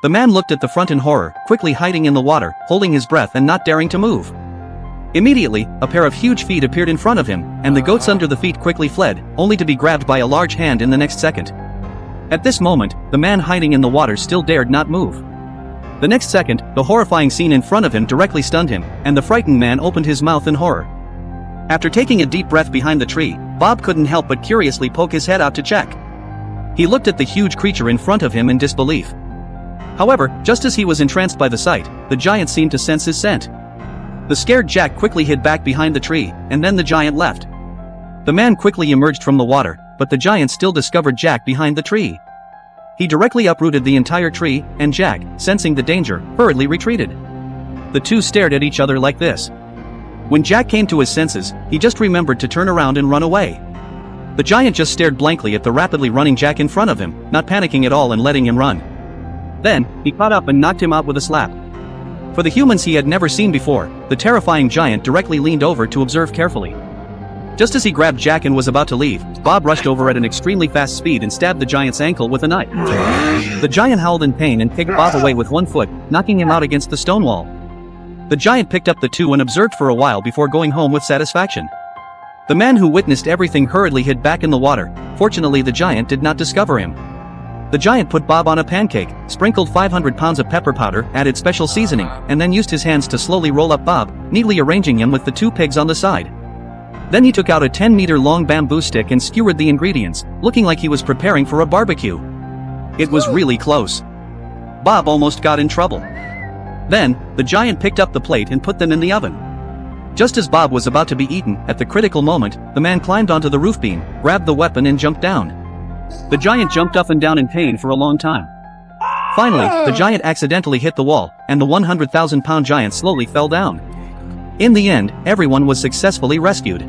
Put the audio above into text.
The man looked at the front in horror, quickly hiding in the water, holding his breath and not daring to move. Immediately, a pair of huge feet appeared in front of him, and the goats under the feet quickly fled, only to be grabbed by a large hand in the next second. At this moment, the man hiding in the water still dared not move. The next second, the horrifying scene in front of him directly stunned him, and the frightened man opened his mouth in horror. After taking a deep breath behind the tree, Bob couldn't help but curiously poke his head out to check. He looked at the huge creature in front of him in disbelief. However, just as he was entranced by the sight, the giant seemed to sense his scent. The scared Jack quickly hid back behind the tree, and then the giant left. The man quickly emerged from the water, but the giant still discovered Jack behind the tree. He directly uprooted the entire tree, and Jack, sensing the danger, hurriedly retreated. The two stared at each other like this. When Jack came to his senses, he just remembered to turn around and run away. The giant just stared blankly at the rapidly running Jack in front of him, not panicking at all and letting him run. Then, he caught up and knocked him out with a slap. For the humans he had never seen before, the terrifying giant directly leaned over to observe carefully. Just as he grabbed Jack and was about to leave, Bob rushed over at an extremely fast speed and stabbed the giant's ankle with a knife. The giant howled in pain and kicked Bob away with one foot, knocking him out against the stone wall. The giant picked up the two and observed for a while before going home with satisfaction. The man who witnessed everything hurriedly hid back in the water. Fortunately, the giant did not discover him. The giant put Bob on a pancake, sprinkled 500 pounds of pepper powder, added special seasoning, and then used his hands to slowly roll up Bob, neatly arranging him with the two pigs on the side. Then he took out a 10-meter-long bamboo stick and skewered the ingredients, looking like he was preparing for a barbecue. It was really close. Bob almost got in trouble. Then, the giant picked up the plate and put them in the oven. Just as Bob was about to be eaten, at the critical moment, the man climbed onto the roof beam, grabbed the weapon and jumped down. The giant jumped up and down in pain for a long time. Finally, the giant accidentally hit the wall, and the 100,000-pound giant slowly fell down. In the end, everyone was successfully rescued.